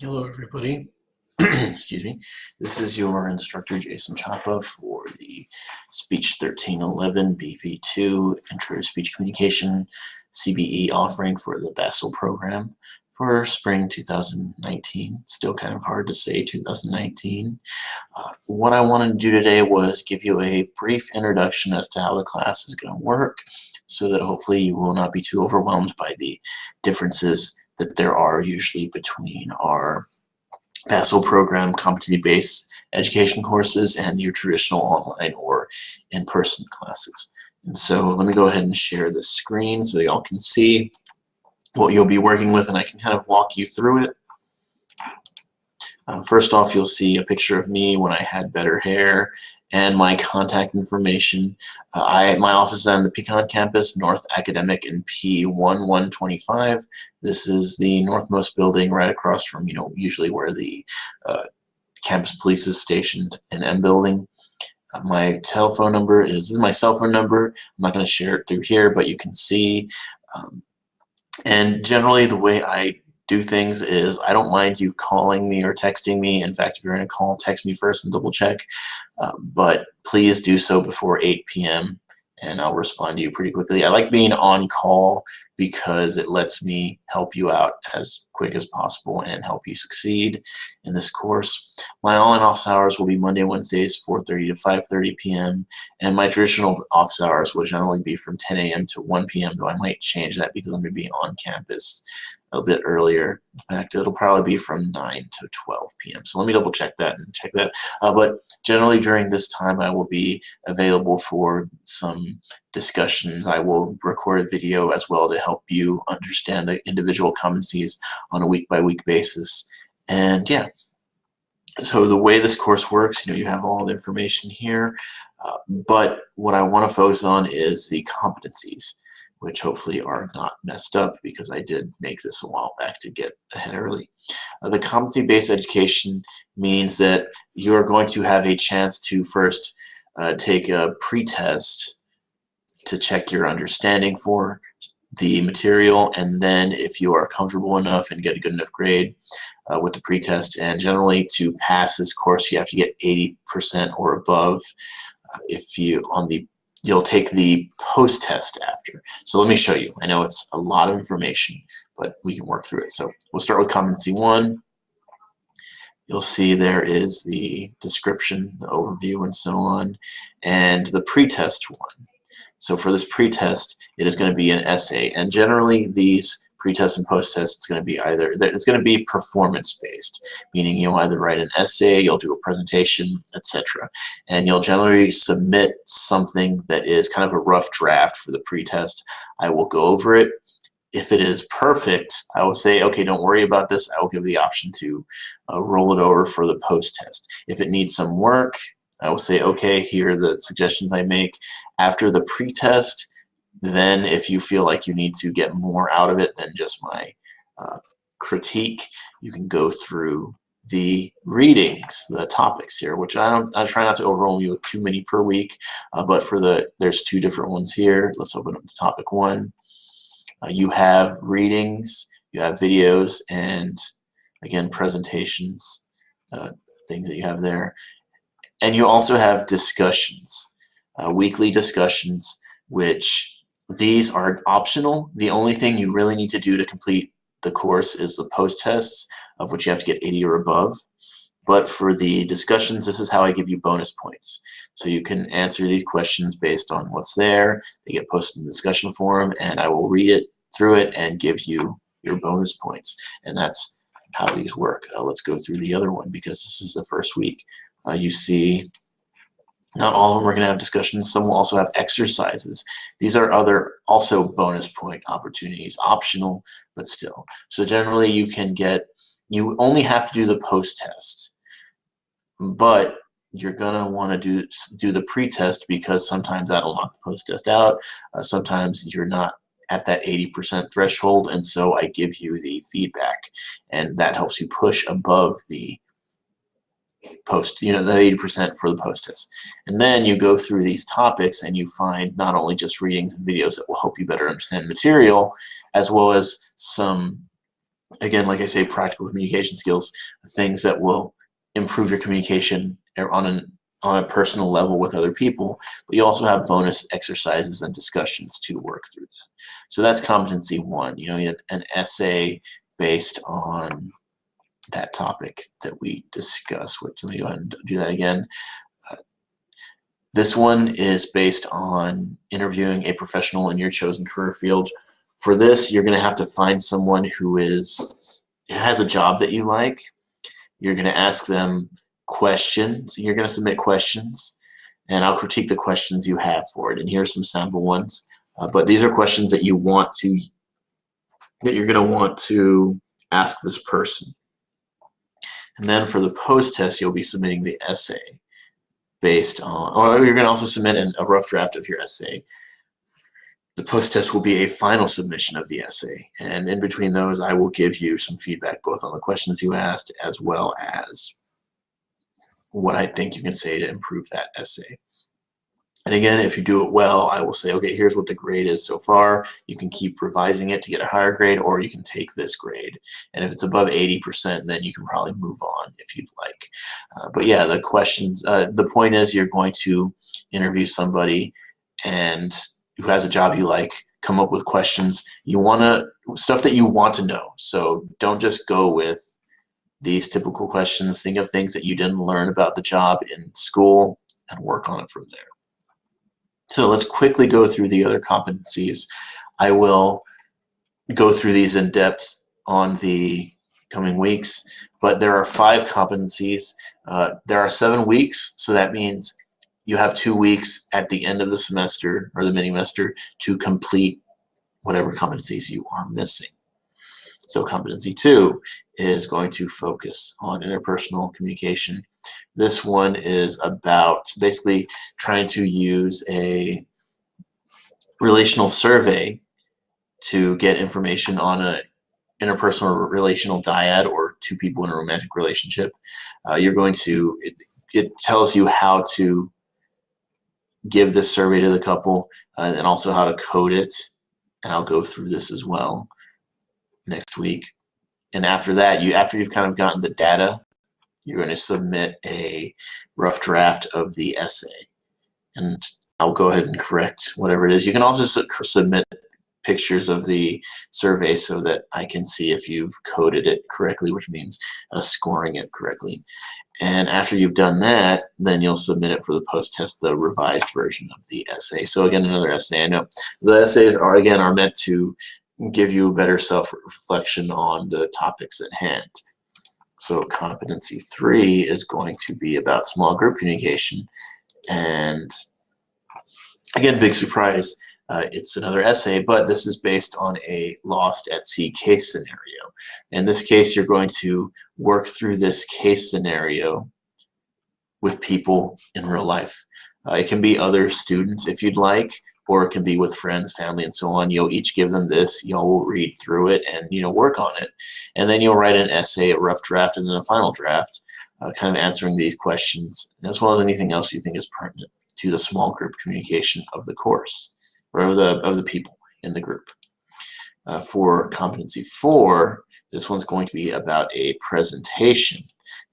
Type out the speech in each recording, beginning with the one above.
Hello, everybody. Excuse me. This is your instructor, Jason Chapa, for the Speech 1311 BV2 Intro to Speech Communication CBE offering for the BASIL program for spring 2019. Still kind of hard to say 2019. What I wanted to do today was give you a brief introduction as to how the class is going to work so that hopefully you will not be too overwhelmed by the differences that there are usually between our BASIL program competency-based education courses and your traditional online or in-person classes. And so let me go ahead and share the screen so y'all can see what you'll be working with, and I can kind of walk you through it. First off, you'll see a picture of me when I had better hair and my contact information. My office is on the Pecan campus, North Academic in P1125. This is the northmost building right across from, usually where the campus police is stationed in M building. My telephone number this is my cell phone number. I'm not going to share it through here, but you can see. And generally the way I do things is I don't mind you calling me or texting me. In fact, if you're in a call, text me first and double check. But please do so before 8 p.m. and I'll respond to you pretty quickly. I like being on call because it lets me help you out as quick as possible and help you succeed in this course. My online office hours will be Monday, Wednesdays, 4:30 to 5:30 p.m. and my traditional office hours will generally be from 10 a.m. to 1 p.m. though I might change that because I'm going to be on campus a bit earlier. In fact, it'll probably be from 9 to 12 p.m. So let me double check that and check that. But generally during this time, I will be available for some discussions. I will record a video as well to help you understand the individual competencies on a week-by-week basis. And yeah, so the way this course works, you have all the information here, but what I want to focus on is the competencies, which hopefully are not messed up because I did make this a while back to get ahead early. The competency-based education means that you're going to have a chance to first take a pretest to check your understanding for the material, and then if you are comfortable enough and get a good enough grade with the pretest, and generally to pass this course you have to get 80% or above. You'll take the post-test after. So let me show you. I know it's a lot of information, but we can work through it. So we'll start with competency 1. You'll see there is the description, the overview, and so on, and the pretest 1. So for this pretest, it is going to be an essay, and generally these pretest and post-test, it's going to be performance-based, meaning you'll either write an essay, you'll do a presentation, etc. And you'll generally submit something that is kind of a rough draft for the pretest. I will go over it. If it is perfect, I will say, okay, don't worry about this. I will give the option to roll it over for the post-test. If it needs some work, I will say, okay, here are the suggestions I make. After the pretest, then if you feel like you need to get more out of it than just my critique, you can go through the readings, the topics here, which I try not to overwhelm you with too many per week, but there's 2 different ones here. Let's open up the topic 1. You have readings, you have videos, and again, presentations, things that you have there. And you also have discussions, weekly discussions, which these are optional. The only thing you really need to do to complete the course is the post-tests, of which you have to get 80 or above. But for the discussions, this is how I give you bonus points. So you can answer these questions based on what's there. They get posted in the discussion forum, and I will read it through it and give you your bonus points. And that's how these work. Let's go through the other one because this is the first week. You see, not all of them are going to have discussions. Some will also have exercises. These are also bonus point opportunities, optional, but still. So generally you only have to do the post-test, but you're going to want to do the pre-test because sometimes that'll knock the post-test out. Sometimes you're not at that 80% threshold, and so I give you the feedback, and that helps you push above the the 80% for the post-test. And then you go through these topics and you find not only just readings and videos that will help you better understand material, as well as some Again, like I say, practical communication skills, things that will improve your communication on a personal level with other people, but you also have bonus exercises and discussions to work through that. So that's competency one, you know, an essay based on that topic that we discussed. Let me go ahead and do that again. This one is based on interviewing a professional in your chosen career field. For this, you're going to have to find someone who has a job that you like. You're going to ask them questions. You're going to submit questions, and I'll critique the questions you have for it. And here are some sample ones. But these are questions that you're going to want to ask this person. And then for the post-test, you'll be submitting the essay based on, or you're going to also submit a rough draft of your essay. The post-test will be a final submission of the essay, and in between those, I will give you some feedback both on the questions you asked as well as what I think you can say to improve that essay. And again, if you do it well, I will say, okay, here's what the grade is so far. You can keep revising it to get a higher grade, or you can take this grade. And if it's above 80%, then you can probably move on if you'd like. But yeah, the questions, the point is you're going to interview somebody and who has a job you like, come up with questions. Stuff that you want to know. So don't just go with these typical questions. Think of things that you didn't learn about the job in school and work on it from there. So let's quickly go through the other competencies. I will go through these in depth on the coming weeks, but there are 5 competencies. There are 7 weeks, so that means you have 2 weeks at the end of the semester or the mini-semester to complete whatever competencies you are missing. So competency 2 is going to focus on interpersonal communication. This one is about basically trying to use a relational survey to get information on an interpersonal relational dyad, or 2 people in a romantic relationship. It tells you how to give this survey to the couple and also how to code it, and I'll go through this as well next week. And after that, after you've kind of gotten the data, you're going to submit a rough draft of the essay, and I'll go ahead and correct whatever it is. You can also submit pictures of the survey so that I can see if you've coded it correctly, which means scoring it correctly. And after you've done that, then you'll submit it for the post-test, the revised version of the essay. So again, another essay. I know the essays are meant to give you a better self-reflection on the topics at hand. So competency 3 is going to be about small group communication. And again, big surprise, it's another essay, but this is based on a lost at sea case scenario. In this case, you're going to work through this case scenario with people in real life. It can be other students if you'd like, or it can be with friends, family, and so on. You'll each give them this, you'll read through it and work on it. And then you'll write an essay, a rough draft, and then a final draft, kind of answering these questions, as well as anything else you think is pertinent to the small group communication of the course, or of the people in the group. For competency 4, this one's going to be about a presentation.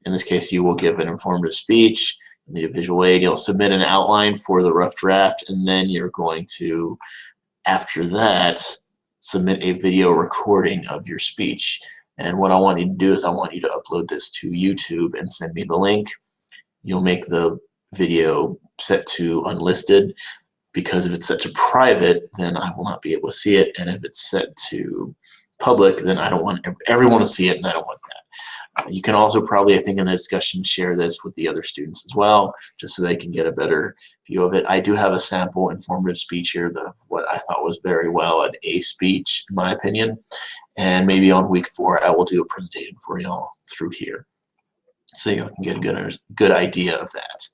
In this case, you will give an informative speech, you need a visual aid, you'll submit an outline for the rough draft, and then you're going to, after that, submit a video recording of your speech. And what I want you to do is I want you to upload this to YouTube and send me the link. You'll make the video set to unlisted, because if it's set to private, then I will not be able to see it, and if it's set to public, then I don't want everyone to see it, and I don't want that. You can also probably, I think in the discussion, share this with the other students as well, just so they can get a better view of it. I do have a sample informative speech here, what I thought was very well an A speech, in my opinion, and maybe on week 4 I will do a presentation for y'all through here, so you can get a good idea of that.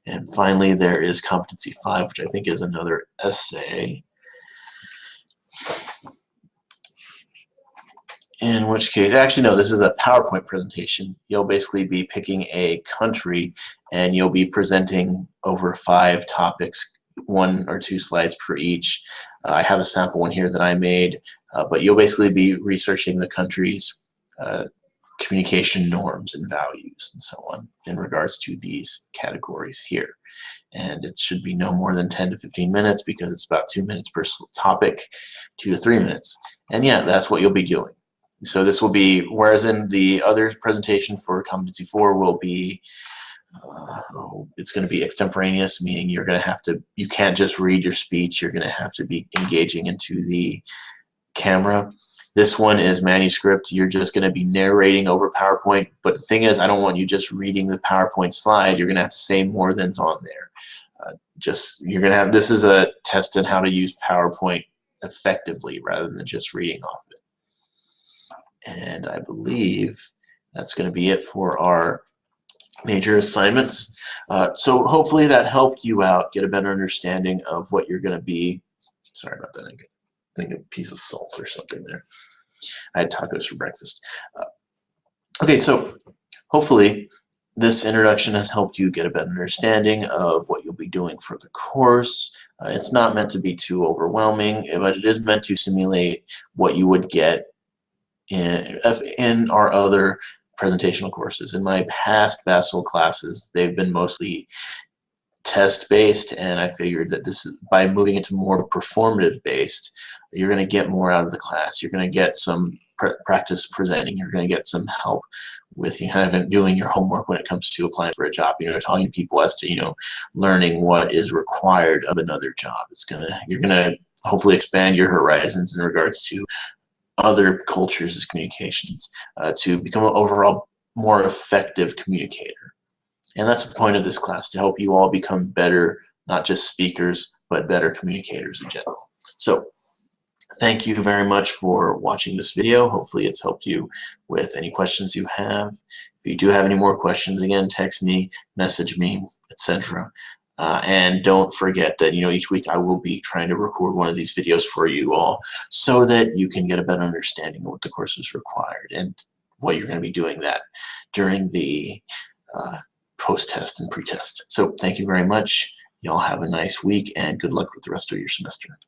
And finally, there is competency 5, which I think is another essay, in which case, actually no, this is a PowerPoint presentation. You'll basically be picking a country, and you'll be presenting over 5 topics, 1 or 2 slides per each. I have a sample one here that I made, but you'll basically be researching the countries communication norms and values and so on in regards to these categories here. And it should be no more than 10 to 15 minutes because it's about 2 minutes per topic, 2 to 3 minutes. And yeah, that's what you'll be doing. So this will be, whereas in the other presentation for competency 4 will be, it's going to be extemporaneous, meaning you're going to have to, you can't just read your speech, you're going to have to be engaging into the camera. This one is manuscript. You're just going to be narrating over PowerPoint. But the thing is, I don't want you just reading the PowerPoint slide. You're going to have to say more than's on there. You're going to have, this is a test on how to use PowerPoint effectively rather than just reading off it. And I believe that's going to be it for our major assignments. So hopefully that helped you out, get a better understanding of what you're going to be. Sorry about that. I think a piece of salt or something there. I had tacos for breakfast. Okay, so hopefully this introduction has helped you get a better understanding of what you'll be doing for the course. It's not meant to be too overwhelming, but it is meant to simulate what you would get in our other presentational courses. In my past BASL classes, they've been mostly test-based, and I figured that this is, by moving it to more performative-based, you're going to get more out of the class. You're going to get some practice presenting. You're going to get some help with kind of doing your homework when it comes to applying for a job. Talking to people as to learning what is required of another job. You're gonna hopefully expand your horizons in regards to other cultures as communications to become an overall more effective communicator. And that's the point of this class, to help you all become better, not just speakers, but better communicators in general. So thank you very much for watching this video. Hopefully it's helped you with any questions you have. If you do have any more questions, again, text me, message me, etc. And don't forget that each week I will be trying to record one of these videos for you all so that you can get a better understanding of what the course is required and what you're going to be doing that during the post-test and pre-test. So thank you very much. Y'all have a nice week and good luck with the rest of your semester.